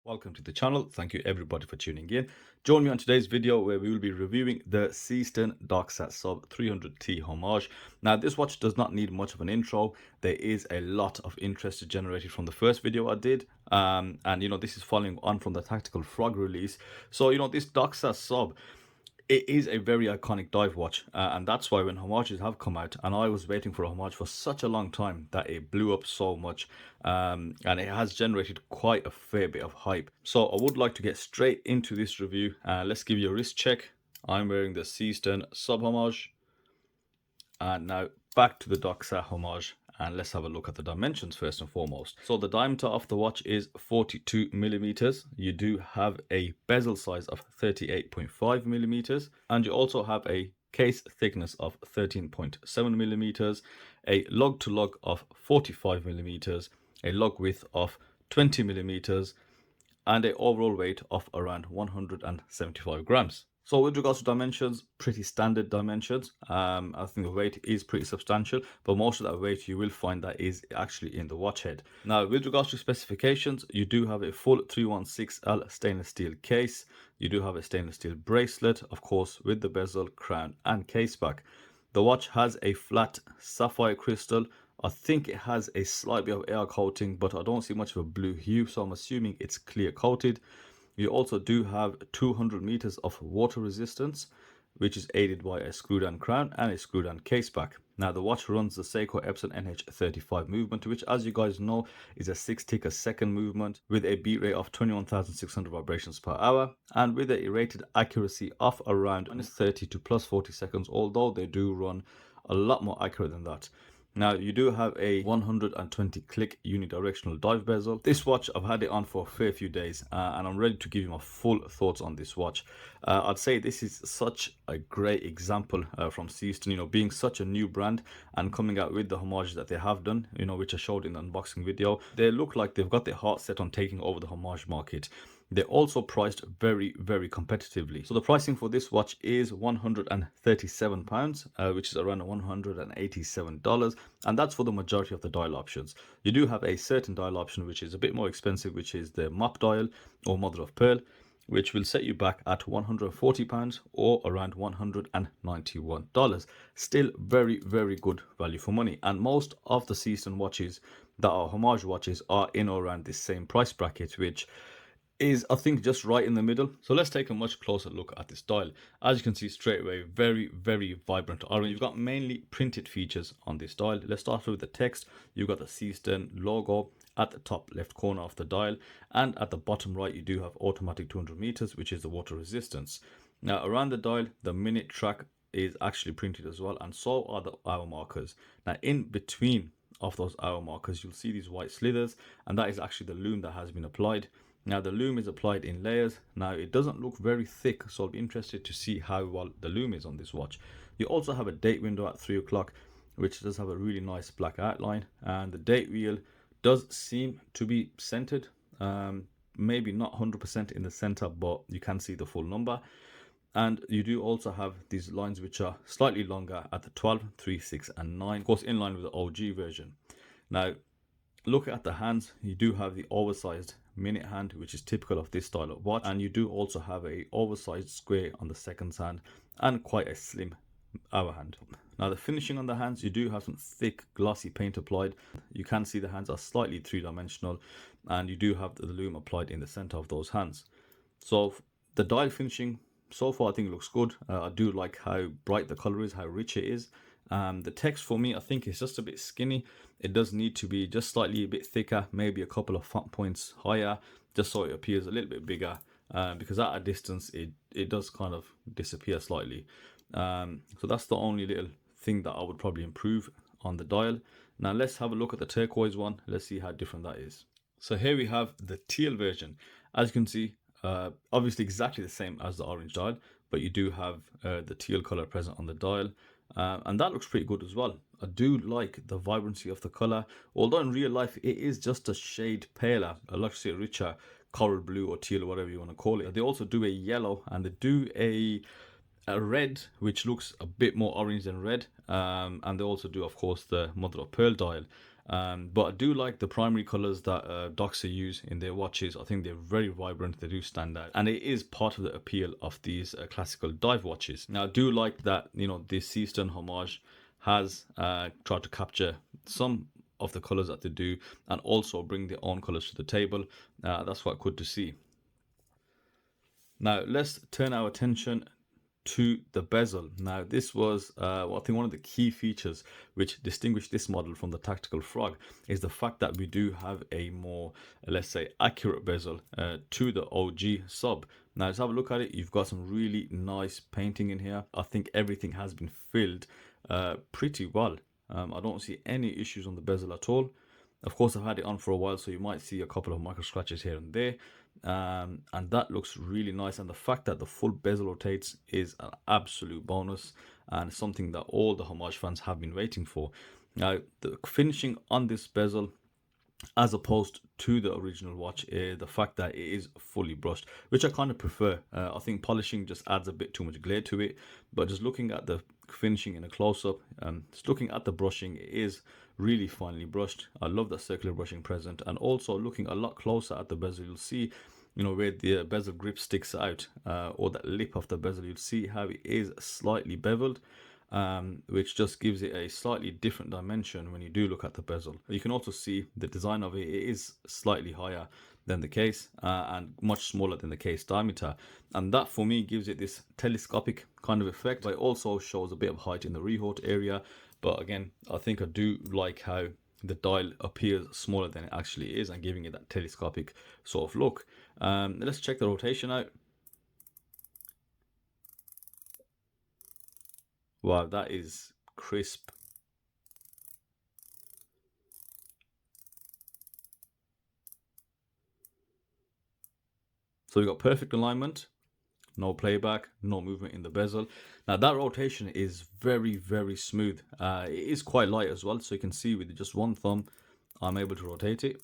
Welcome to the channel. Thank you everybody for tuning in. Join me on today's video where we will be reviewing the Seestern Doxa Sub300T Homage. Now this watch does not need much of an intro. There is a lot of interest generated from the first video I did. And this is following on from the Tactical Frog release. So this Doxa Sub, it is a very iconic dive watch, and that's why when homages have come out, and I was waiting for a homage for such a long time, that it blew up so much, and it has generated quite a fair bit of hype. So I would like to get straight into this review. Let's give you a wrist check. I'm wearing the Seestern Sub Homage, and now back to the Doxa Homage, and let's have a look at the dimensions first and foremost. So the diameter of the watch is 42 millimeters. You do have a bezel size of 38.5 millimeters, and you also have a case thickness of 13.7 millimeters, a lug to lug of 45 millimeters, a lug width of 20 millimeters, and a overall weight of around 175 grams. So with regards to dimensions, pretty standard dimensions. I think the weight is pretty substantial, but most of that weight you will find that is actually in the watch head. Now with regards to specifications, you do have a full 316L stainless steel case. You do have a stainless steel bracelet, of course, with the bezel, crown and case back. The watch has a flat sapphire crystal. I think it has a slight bit of air coating, but I don't see much of a blue hue, so I'm assuming it's clear coated. You also do have 200 meters of water resistance, which is aided by a screw down crown and a screw down case back. Now the watch runs the Seiko Epson NH35 movement, which, as you guys know, is a 6 tick a second movement with a beat rate of 21,600 vibrations per hour, and with a rated accuracy of around -30 to +40 seconds, although they do run a lot more accurate than that. Now you do have a 120 click unidirectional dive bezel. This watch, I've had it on for a fair few days, and I'm ready to give you my full thoughts on this watch. I'd say this is such a great example from Seestern, being such a new brand and coming out with the homage that they have done, which I showed in the unboxing video. They look like they've got their heart set on taking over the homage market. They're also priced very, very competitively. So the pricing for this watch is £137, which is around $187, and that's for the majority of the dial options. You do have a certain dial option which is a bit more expensive, which is the mop dial or mother of pearl, which will set you back at £140 or around $191. Still very, very good value for money, and most of the Seestern watches that are homage watches are in or around this same price bracket, which is, I think, just right in the middle. So let's take a much closer look at this dial. As you can see straight away, very, very vibrant orange. You've got mainly printed features on this dial. Let's start with the text. You've got the Seestern logo at the top left corner of the dial, and at the bottom right you do have automatic 200 meters, which is the water resistance. Now around the dial, the minute track is actually printed as well, and so are the hour markers. Now in between of those hour markers, you'll see these white slithers, and that is actually the lume that has been applied. Now the lume is applied in layers. Now it doesn't look very thick, so I'll be interested to see how well the lume is on this watch. You also have a date window at 3 o'clock, which does have a really nice black outline, and the date wheel does seem to be centered. Maybe not 100% in the center, but you can see the full number. And you do also have these lines which are slightly longer at the 12, 3, 6 and 9, of course in line with the OG version. Now look at the hands. You do have the oversized minute hand, which is typical of this style of watch, and you do also have a oversized square on the second hand and quite a slim hour hand. Now the finishing on the hands, you do have some thick glossy paint applied. You can see the hands are slightly three-dimensional, and you do have the lume applied in the center of those hands. So the dial finishing so far I think looks good. I do like how bright the color is, how rich it is. The text for me, I think, is just a bit skinny. It does need to be just slightly a bit thicker, maybe a couple of font points higher, just so it appears a little bit bigger, because at a distance it does kind of disappear slightly. So that's the only little thing that I would probably improve on the dial. Now let's have a look at the turquoise one. Let's see how different that is. So here we have the teal version. As you can see, obviously exactly the same as the orange dial, but you do have the teal color present on the dial. And that looks pretty good as well. I do like the vibrancy of the color, although in real life it is just a shade paler. I like to see a richer coral blue or teal or whatever you want to call it. They also do a yellow, and they do a red, which looks a bit more orange than red, and they also do, of course, the mother of pearl dial. But I do like the primary colors that Doxa use in their watches. I think they're very vibrant. They do stand out, and it is part of the appeal of these classical dive watches. Now I do like that, you know, the Seestern Homage has tried to capture some of the colors that they do and also bring their own colors to the table. That's quite good to see. Now let's turn our attention to the bezel. Now this was I think one of the key features which distinguished this model from the Tactical Frog is the fact that we do have a more, let's say, accurate bezel to the OG sub. Now let's have a look at it. You've got some really nice painting in here. I think everything has been filled pretty well. I don't see any issues on the bezel at all. Of course, I've had it on for a while, so you might see a couple of micro scratches here and there. And that looks really nice. And the fact that the full bezel rotates is an absolute bonus and something that all the Homage fans have been waiting for. Now, the finishing on this bezel, as opposed to the original watch, the fact that it is fully brushed, which I kind of prefer. I think polishing just adds a bit too much glare to it, but just looking at the finishing in a close-up, just looking at the brushing, it is really finely brushed. I love that circular brushing present, and also looking a lot closer at the bezel, you'll see, you know, where the bezel grip sticks out, or that lip of the bezel, you'll see how it is slightly beveled. Which just gives it a slightly different dimension when you do look at the bezel. You can also see the design of it is slightly higher than the case and much smaller than the case diameter, and that for me gives it this telescopic kind of effect, but it also shows a bit of height in the rehaut area. But again, I think I do like how the dial appears smaller than it actually is and giving it that telescopic sort of look. Let's check the rotation out. Wow, that is crisp. So we got perfect alignment, no playback, no movement in the bezel. Now that rotation is very, very smooth. It is quite light as well, so you can see with just one thumb, I'm able to rotate it.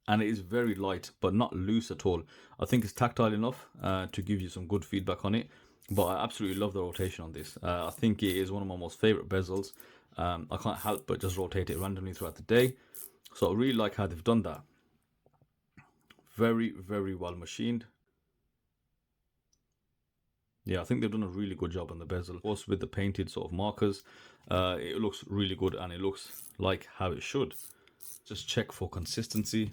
And it is very light, but not loose at all. I think it's tactile enough to give you some good feedback on it. But I absolutely love the rotation on this. I think it is one of my most favorite bezels. I can't help but just rotate it randomly throughout the day. So I really like how they've done that. Very, very well machined. Yeah, I think they've done a really good job on the bezel. Also with the painted sort of markers, it looks really good and it looks like how it should. Just check for consistency.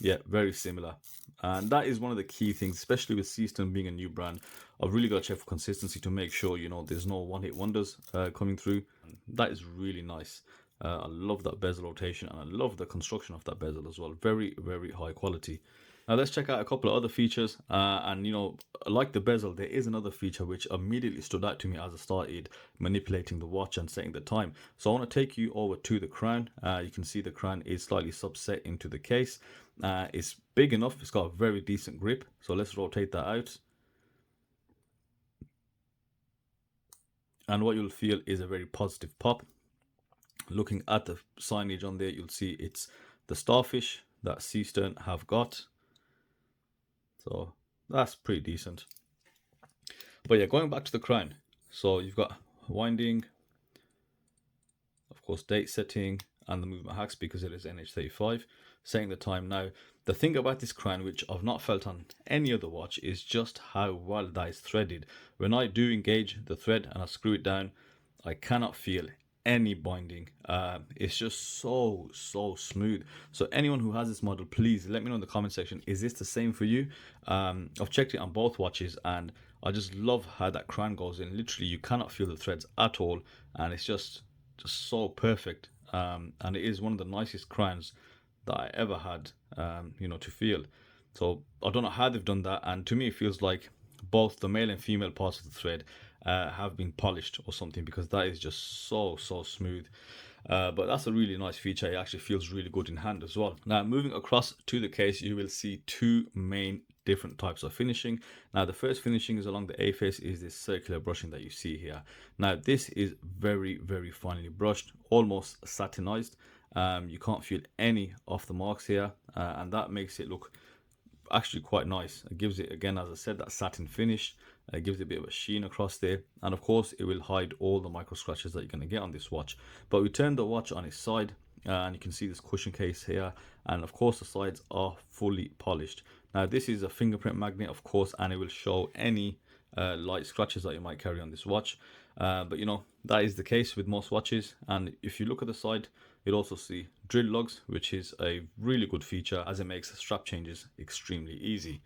Yeah, very similar. And that is one of the key things, especially with Seestern being a new brand. I've really got to check for consistency to make sure, you know, there's no one-hit wonders coming through. That is really nice. I love that bezel rotation and I love the construction of that bezel as well. Very, very high quality. Now let's check out a couple of other features, and you know, like the bezel, there is another feature which immediately stood out to me as I started manipulating the watch and setting the time. So I want to take you over to the crown. You can see the crown is slightly subset into the case. It's big enough, it's got a very decent grip, so let's rotate that out. And what you'll feel is a very positive pop. Looking at the signage on there, you'll see it's the starfish that Seestern have got. So that's pretty decent. But yeah, going back to the crown. So you've got winding, of course, date setting, and the movement hacks because it is NH35. Setting the time. Now, the thing about this crown, which I've not felt on any other watch, is just how well that is threaded. When I do engage the thread and I screw it down, I cannot feel any binding. It's just so smooth. So anyone who has this model, please let me know in the comment section, is this the same for you? I've checked it on both watches and I just love how that crown goes in. Literally you cannot feel the threads at all, and it's just so perfect. And it is one of the nicest crowns that I ever had, you know, to feel. So I don't know how they've done that, and to me it feels like both the male and female parts of the thread have been polished or something, because that is just so smooth. But that's a really nice feature. It actually feels really good in hand as well. Now moving across to the case, you will see two main different types of finishing. Now the first finishing is along the A face, is this circular brushing that you see here. Now this is very finely brushed, almost satinized. You can't feel any of the marks here, and that makes it look actually quite nice. It gives it, again, as I said, that satin finish. It gives it a bit of a sheen across there, and of course it will hide all the micro scratches that you're going to get on this watch. But we turn the watch on its side, and you can see this cushion case here, and of course the sides are fully polished. Now this is a fingerprint magnet, of course, and it will show any light scratches that you might carry on this watch. But you know, that is the case with most watches. And if you look at the side, you'll also see drill lugs, which is a really good feature as it makes strap changes extremely easy.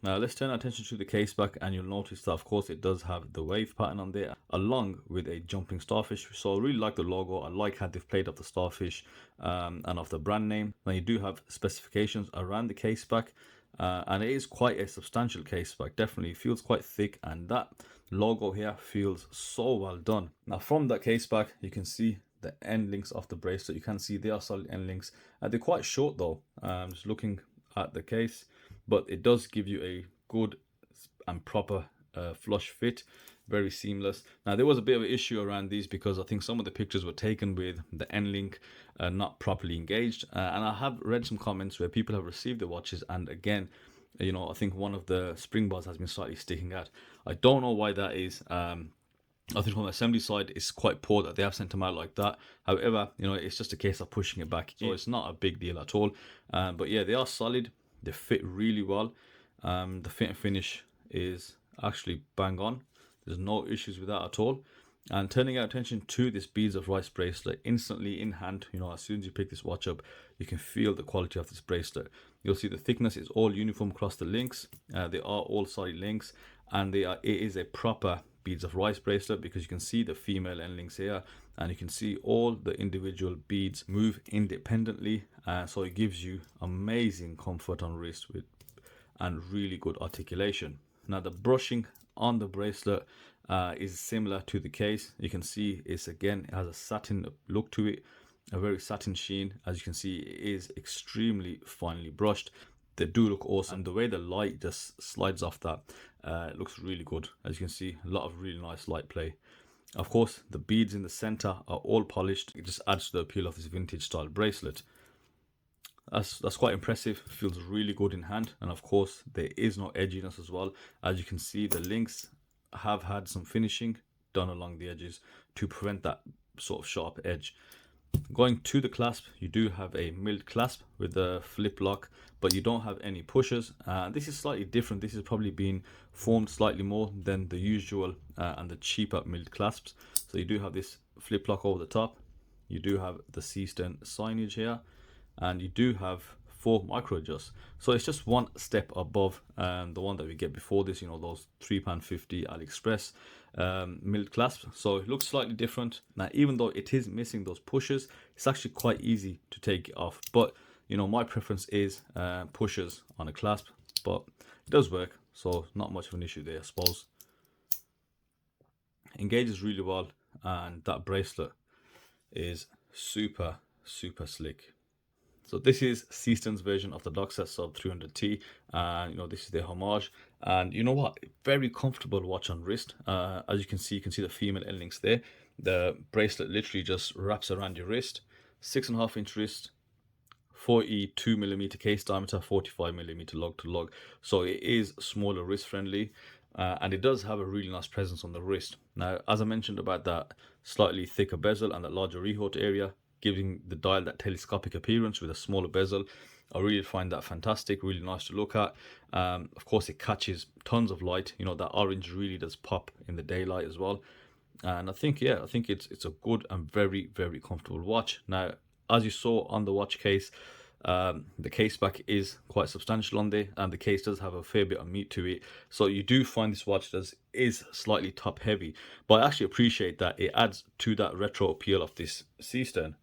Now let's turn our attention to the case back, and you'll notice that of course it does have the wave pattern on there along with a jumping starfish. So I really like the logo. I like how they've played up the starfish and of the brand name. Now you do have specifications around the case back, and it is quite a substantial case back. Definitely feels quite thick, and that logo here feels so well done. Now from that case back, you can see the end links of the bracelet. You can see they are solid end links. They're quite short though. Just looking at the case, but it does give you a good and proper flush fit, very seamless. Now there was a bit of an issue around these because I think some of the pictures were taken with the end link not properly engaged, and I have read some comments where people have received the watches, and again, you know, I think one of the spring bars has been slightly sticking out. I don't know why that is. I think from the assembly side, it's quite poor that they have sent them out like that. However, you know, it's just a case of pushing it back, so it's not a big deal at all. But yeah, they are solid. They fit really well. The fit and finish is actually bang on. There's no issues with that at all. And turning our attention to this beads of rice bracelet, instantly in hand, you know, as soon as you pick this watch up, you can feel the quality of this bracelet. You'll see the thickness is all uniform across the links. They are all solid links, and it is a proper beads of rice bracelet, because you can see the female end links here, and you can see all the individual beads move independently, so it gives you amazing comfort on wrist with and really good articulation. Now the brushing on the bracelet is similar to the case. You can see it's, again, it has a satin look to it, a very satin sheen. As you can see, it is extremely finely brushed. They do look awesome. The way the light just slides off that, it looks really good. As you can see, a lot of really nice light play. Of course, the beads in the center are all polished. It just adds to the appeal of this vintage style bracelet. That's quite impressive. Feels really good in hand, and of course there is no edginess as well. As you can see, the links have had some finishing done along the edges to prevent that sort of sharp edge. Going to the clasp, you do have a milled clasp with the flip lock, but you don't have any pushers. This is slightly different. This has probably been formed slightly more than the usual and the cheaper milled clasps. So you do have this flip lock over the top. You do have the Seestern signage here, and you do have 4 micro adjusts. So it's just one step above the one that we get before this, you know, those £3.50 AliExpress milled clasps. So it looks slightly different. Now, even though it is missing those pushers, it's actually quite easy to take it off. But you know, my preference is pushers on a clasp, but it does work, so not much of an issue there, I suppose. Engages really well, and that bracelet is super slick. So this is Seestern's version of the Doxa Sub 300T, and you know, this is their homage. And you know what, very comfortable watch on wrist. As you can see the female end links there. The bracelet literally just wraps around your wrist. 6.5-inch wrist, 42mm case diameter, 45mm lug to lug. So it is smaller, wrist friendly, and it does have a really nice presence on the wrist. Now, as I mentioned about that slightly thicker bezel and that larger rehaut area, giving the dial that telescopic appearance with a smaller bezel, I really find that fantastic, really nice to look at. Of course, it catches tons of light. You know, that orange really does pop in the daylight as well. And I think it's a good and very comfortable watch. Now, as you saw on the watch case, the case back is quite substantial on there, and the case does have a fair bit of meat to it. So you do find this watch is slightly top heavy, but I actually appreciate that it adds to that retro appeal of this Seestern.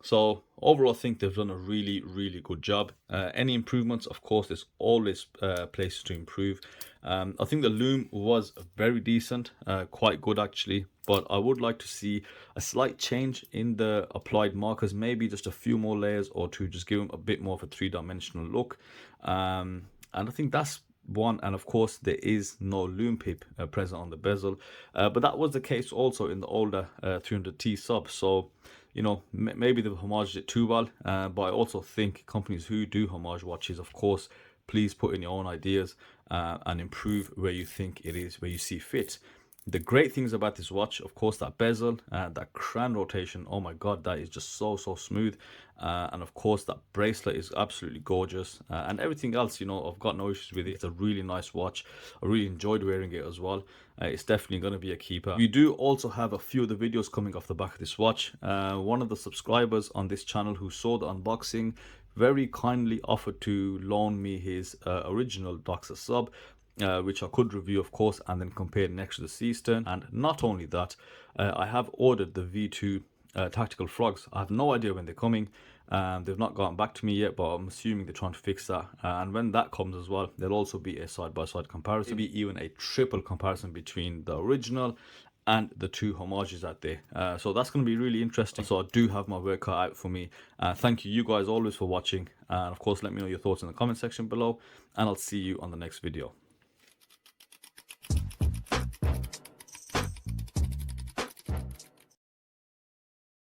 So overall, I think they've done a really good job. Any improvements, of course, there's always places to improve. I think the loom was very decent, quite good actually, but I would like to see a slight change in the applied markers, maybe just a few more layers or two, just give them a bit more of a 3-dimensional look. And I think that's one. And of course, there is no loom pip present on the bezel, but that was the case also in the older 300T sub. So you know, maybe they've homaged it too well, but I also think companies who do homage watches, of course, please put in your own ideas and improve where you think it is, where you see fit. The great things about this watch, of course, that bezel, that crown rotation, oh my god, that is just so smooth. And of course that bracelet is absolutely gorgeous, and everything else, you know, I've got no issues with it. It's a really nice watch. I really enjoyed wearing it as well. It's definitely going to be a keeper. We do also have a few of the videos coming off the back of this watch. One of the subscribers on this channel who saw the unboxing very kindly offered to loan me his original Doxa Sub, which I could review, of course, and then compare next to the Seestern. And not only that, I have ordered the V2 tactical frogs. I have no idea when they're coming. They've not gotten back to me yet, but I'm assuming they're trying to fix that. And when that comes as well, there'll also be a side-by-side comparison, maybe even a triple comparison between the original and the two homages out there. So that's going to be really interesting. So I do have my work cut out for me. Thank you guys always for watching, and of course let me know your thoughts in the comment section below, and I'll see you on the next video.